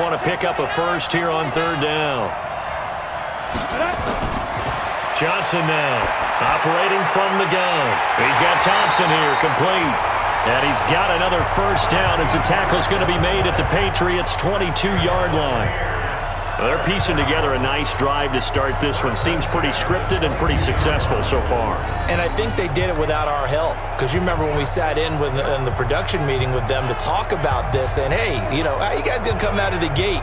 want to pick up a first here on third down. Johnson now operating from the gun. He's got Thompson here, complete. And he's got another first down as the tackle's going to be made at the Patriots' 22-yard line. They're piecing together a nice drive to start this one. Seems pretty scripted and pretty successful so far. And I think they did it without our help. Because you remember when we sat in the production meeting with them to talk about this, and hey, you know, how you guys going to come out of the gate?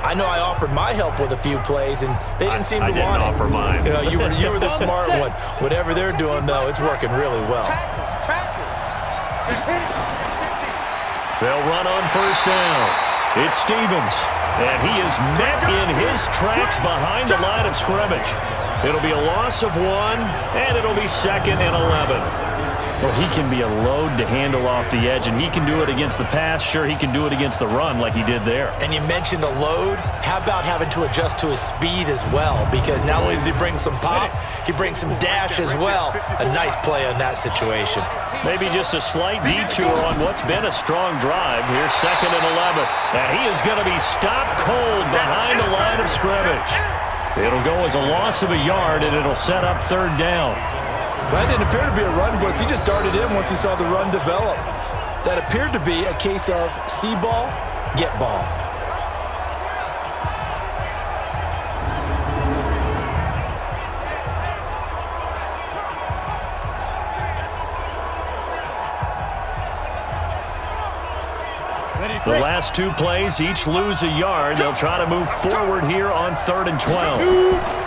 I know I offered my help with a few plays, and they didn't seem to want it. I didn't offer mine. You know, you were the smart one. Whatever they're doing, though, it's working really well. They'll run on first down. It's Stevens. And he is met in his tracks behind the line of scrimmage. It'll be a loss of 1, and it'll be 2nd and 11. Well, he can be a load to handle off the edge, and he can do it against the pass. Sure, he can do it against the run like he did there. And you mentioned a load. How about having to adjust to his speed as well? Because not only does he bring some pop, he brings some dash as well. A nice play on that situation. Maybe just a slight detour on what's been a strong drive. Here's 2nd and 11. And he is going to be stopped cold behind the line of scrimmage. It'll go as a loss of a yard, and it'll set up third down. That didn't appear to be a run blitz. He just darted in once he saw the run develop. That appeared to be a case of see ball, get ball. The last 2 plays, each lose a yard. They'll try to move forward here on 3rd and 12.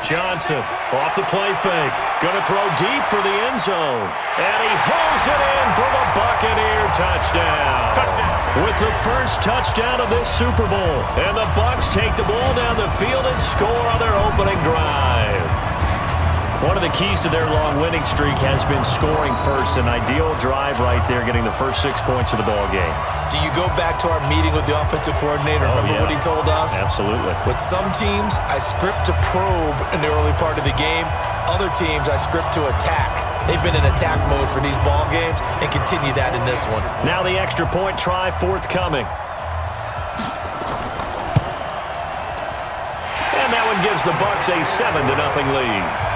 Johnson off the play fake. Going to throw deep for the end zone. And he hauls it in for the Buccaneer touchdown. With the first touchdown of this Super Bowl. And the Bucs take the ball down the field and score on their opening drive. One of the keys to their long winning streak has been scoring first. An ideal drive right there, getting the first 6 points of the ball game. Do you go back to our meeting with the offensive coordinator? Remember what he told us? Absolutely. With some teams, I script to probe in the early part of the game. Other teams, I script to attack. They've been in attack mode for these ball games and continue that in this one. Now the extra point try forthcoming. And that one gives the Bucs a 7-0 lead.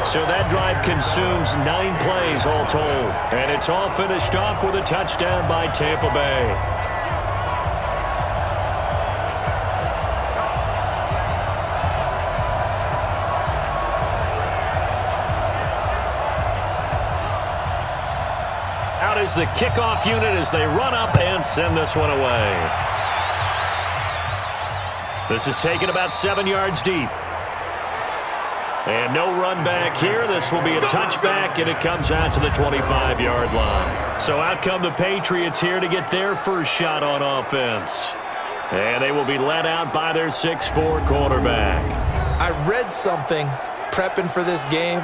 So that drive consumes 9 plays all told. And it's all finished off with a touchdown by Tampa Bay. Out is the kickoff unit as they run up and send this one away. This is taken about 7 yards deep. And no run back here. This will be a touchback, and it comes out to the 25-yard line. So out come the Patriots here to get their first shot on offense. And they will be led out by their 6'4" quarterback. I read something prepping for this game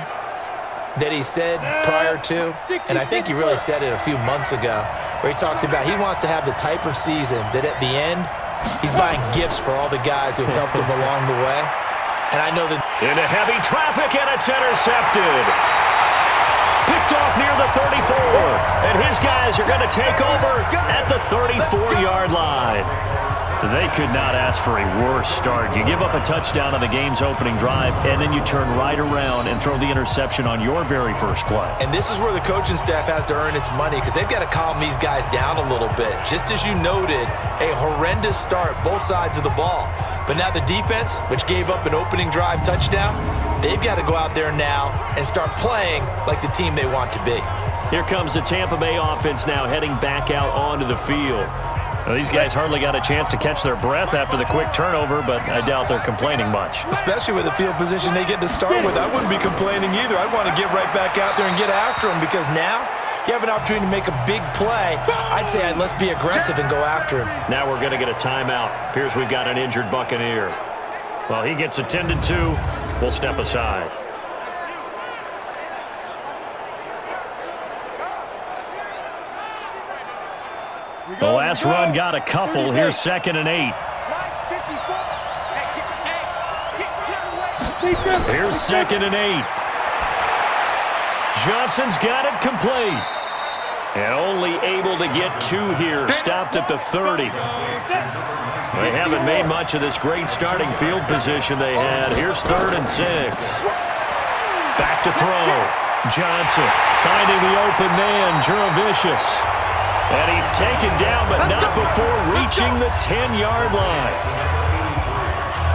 that he said prior to, and I think he really said it a few months ago, where he talked about he wants to have the type of season that at the end, he's buying gifts for all the guys who helped him along the way. And I know that into heavy traffic, and it's intercepted. Picked off near the 34. And his guys are going to take over at the 34-yard line. They could not ask for a worse start. You give up a touchdown on the game's opening drive, and then you turn right around and throw the interception on your very first play. And this is where the coaching staff has to earn its money, because they've got to calm these guys down a little bit. Just as you noted, a horrendous start, both sides of the ball. But now the defense, which gave up an opening drive touchdown, they've got to go out there now and start playing like the team they want to be. Here comes the Tampa Bay offense now heading back out onto the field. Well, these guys hardly got a chance to catch their breath after the quick turnover, but I doubt they're complaining much. Especially with the field position they get to start with. I wouldn't be complaining either. I'd want to get right back out there and get after them, because now you have an opportunity to make a big play. I'd say let's be aggressive and go after him. Now we're going to get a timeout. Appears we've got an injured Buccaneer. Well, he gets attended to. We'll step aside. The last run got a couple. Here's 2nd and 8. Here's 2nd and 8. Johnson's got it complete. And only able to get 2 here, stopped at the 30. They haven't made much of this great starting field position they had. Here's 3rd and 6. Back to throw. Johnson finding the open man, Juravicius. And he's taken down, but not before reaching the 10-yard line.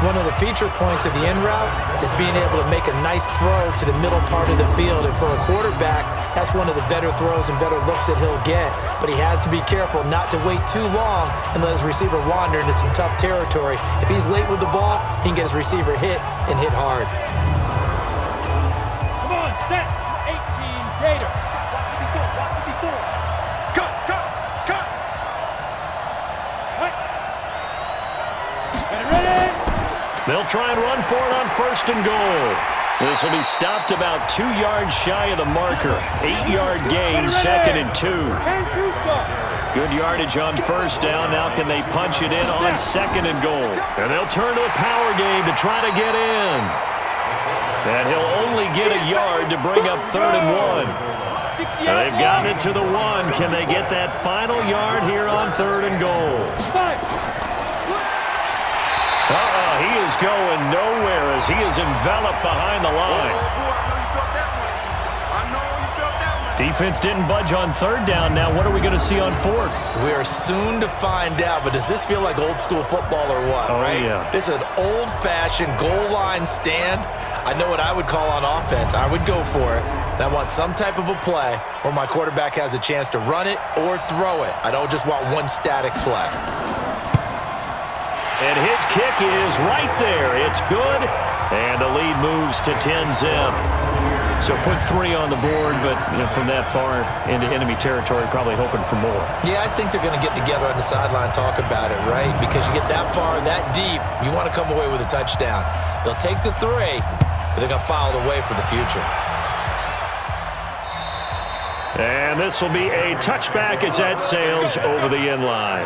One of the feature points of the in route is being able to make a nice throw to the middle part of the field. And for a quarterback, that's one of the better throws and better looks that he'll get. But he has to be careful not to wait too long and let his receiver wander into some tough territory. If he's late with the ball, he can get his receiver hit and hit hard. Come on, set. 18 Gator. Watch 54. Cut. Ready. They'll try and run for it on 1st and goal. This will be stopped about 2 yards shy of the marker. 8-yard gain, 2nd and 2. Good yardage on 1st down. Now can they punch it in on 2nd and goal? And they'll turn to a power game to try to get in. And he'll only get a yard to bring up 3rd and 1. They've gotten it to the 1. Can they get that final yard here on 3rd and goal? He is going nowhere as he is enveloped behind the line. Defense didn't budge on 3rd down. Now what are we going to see on 4th? We are soon to find out, but does this feel like old school football or what, right? Yeah. This is an old-fashioned goal line stand. I know what I would call on offense. I would go for it. And I want some type of a play where my quarterback has a chance to run it or throw it. I don't just want one static play. And his kick is right there. It's good. And the lead moves to 10-zip. So put 3 on the board, but from that far into enemy territory, probably hoping for more. Yeah, I think they're going to get together on the sideline and talk about it, right? Because you get that far, that deep, you want to come away with a touchdown. They'll take the 3, but they're going to file it away for the future. And this will be a touchback as that sails over the end line.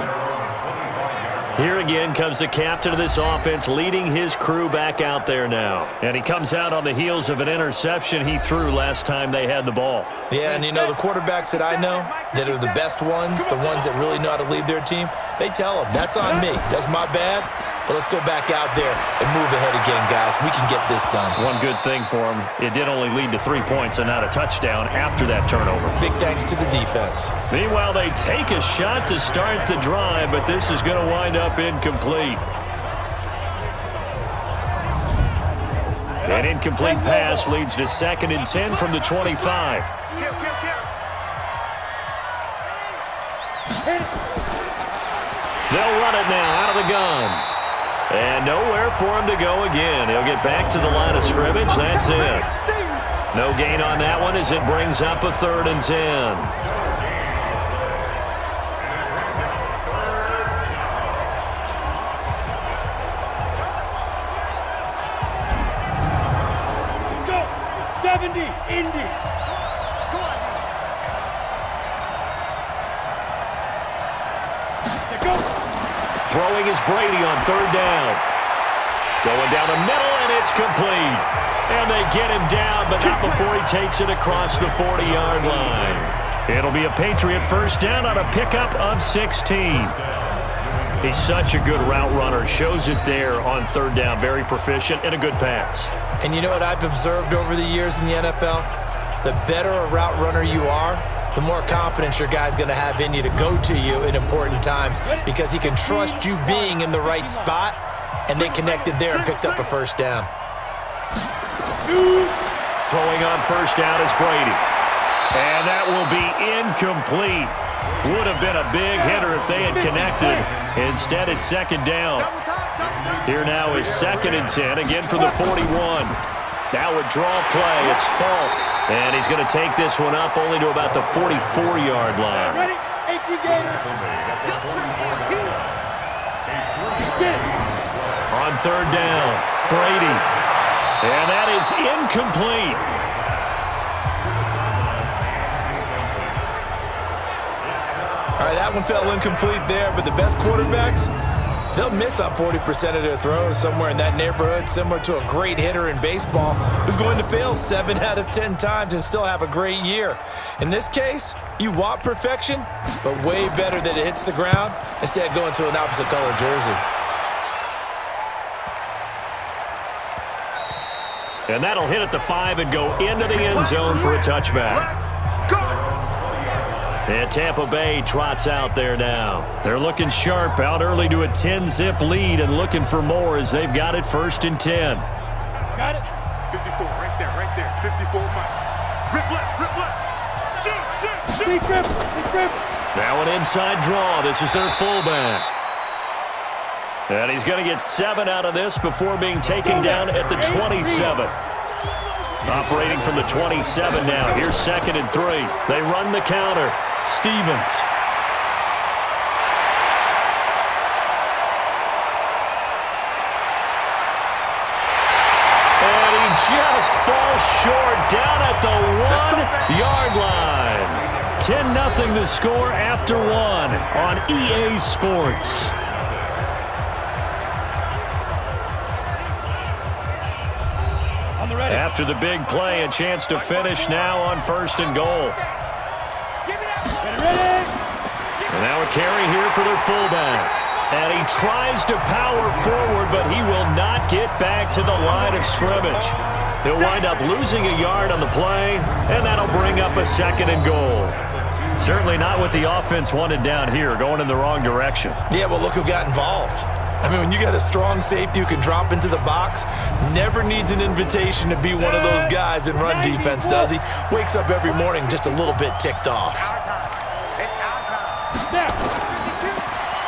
Here again comes the captain of this offense, leading his crew back out there now. And he comes out on the heels of an interception he threw last time they had the ball. Yeah, and the quarterbacks that I know that are the best ones, the ones that really know how to lead their team, they tell them, that's on me. That's my bad. But let's go back out there and move ahead again, guys. We can get this done. One good thing for him, it did only lead to 3 points and not a touchdown after that turnover. Big thanks to the defense. Meanwhile, they take a shot to start the drive, but this is going to wind up incomplete. An incomplete pass leads to 2nd and 10 from the 25. They'll run it now out of the gun. And nowhere for him to go again. He'll get back to the line of scrimmage. That's it. No gain on that one as it brings up a 3rd and 10. Go. 70, Indy. Throwing is Brady on 3rd down. Going down the middle, and it's complete. And they get him down, but not before he takes it across the 40-yard line. It'll be a Patriot 1st down on a pickup of 16. He's such a good route runner. Shows it there on 3rd down. Very proficient and a good pass. And you know what I've observed over the years in the NFL? The better a route runner you are, the more confidence your guy's going to have in you to go to you in important times because he can trust you being in the right spot, and they connected there and picked up a 1st down. Throwing on 1st down is Brady. And that will be incomplete. Would have been a big hitter if they had connected. Instead, it's 2nd down. Here now is 2nd and 10, again for the 41. Now a draw play. It's Falk. And he's going to take this one up only to about the 44-yard line. Ready? 18 Gator. On 3rd down, Brady. And that is incomplete. All right, that one fell incomplete there, but the best quarterbacks, They'll miss on 40% of their throws, somewhere in that neighborhood, similar to a great hitter in baseball who's going to fail 7 out of 10 times and still have a great year. In this case, you want perfection, but way better that it hits the ground instead going to an opposite color jersey. And that'll hit at the 5 and go into the end zone for a touchback. And Tampa Bay trots out there now. They're looking sharp, out early to a 10-zip lead and looking for more as they've got it 1st and 10. Got it. 54, right there. 54, Mike. Rip left. Shoot. Big rip. Now an inside draw. This is their fullback. And he's going to get 7 out of this before being taken down at the 27. Operating from the 27 now. Here's 2nd and 3. They run the counter. Stevens. And he just falls short down at the 1-yard line. 10-0 the score after 1 on EA Sports. After the big play, a chance to finish now on 1st and goal. And now a carry here for their fullback. And he tries to power forward, but he will not get back to the line of scrimmage. He'll wind up losing a yard on the play, and that'll bring up a 2nd and goal. Certainly not what the offense wanted down here, going in the wrong direction. Yeah, well, look who got involved. I mean, when you got a strong safety who can drop into the box, never needs an invitation to be one of those guys in run defense, does he? Wakes up every morning just a little bit ticked off.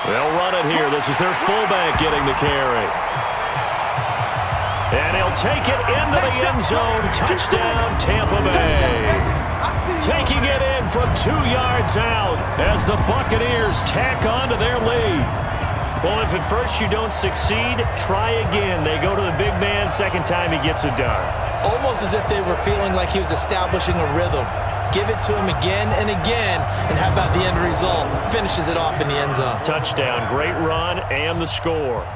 They'll run it here. This is their fullback getting the carry. And he'll take it into the end zone. Touchdown, Tampa Bay. Taking it in from 2 yards out as the Buccaneers tack on to their lead. Well, if at first you don't succeed, try again. They go to the big man. 2nd time he gets it done. Almost as if they were feeling like he was establishing a rhythm. Give it to him again and again, and how about the end result? Finishes it off in the end zone. Touchdown, great run, and the score.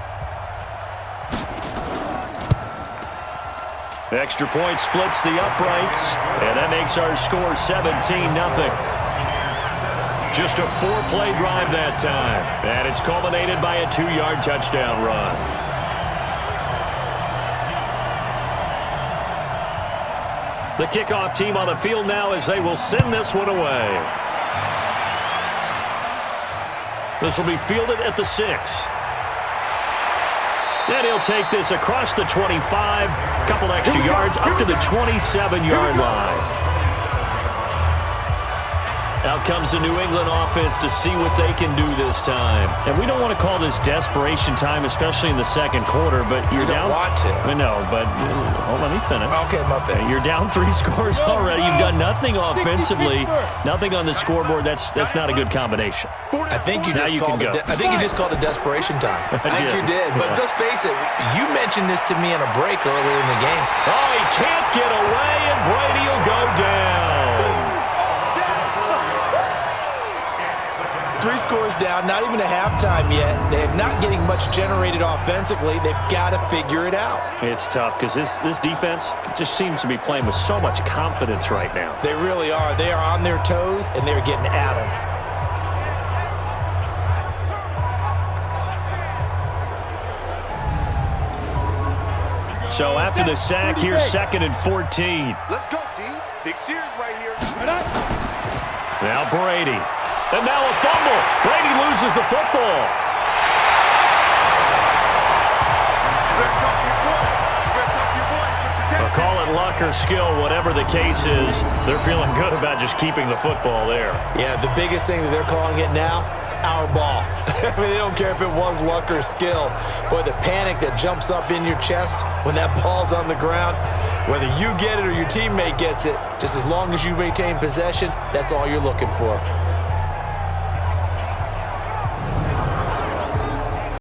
Extra point splits the uprights, and that makes our score 17-0. Just a 4-play drive that time, and it's culminated by a 2-yard touchdown run. The kickoff team on the field now as they will send this one away. This will be fielded at the 6. Then he'll take this across the 25, couple extra yards up to the 27-yard line. Out comes the New England offense to see what they can do this time. And we don't want to call this desperation time, especially in the 2nd quarter, but you're down. You don't want to. I know, but let me finish. Okay, my bad. You're down 3 scores already. You've done nothing offensively, nothing on the scoreboard. That's not a good combination. I think you just called it. I think you just called it desperation time. I think you did. But let's face it, you mentioned this to me in a break earlier in the game. Oh, he can't get away, and Brady will go down. 3 scores down, not even a halftime yet. They're not getting much generated offensively. They've got to figure it out. It's tough because this defense just seems to be playing with so much confidence right now. They really are. They are on their toes, and they're getting at them. So after the sack, here's 2nd and 14. Let's go, D. Big Sears right here. Now Brady. And now a fumble. Brady loses the football. I'll call it luck or skill, whatever the case is. They're feeling good about just keeping the football there. Yeah, the biggest thing that they're calling it now, our ball. I mean, they don't care if it was luck or skill. Boy, the panic that jumps up in your chest when that ball's on the ground, whether you get it or your teammate gets it, just as long as you maintain possession, that's all you're looking for.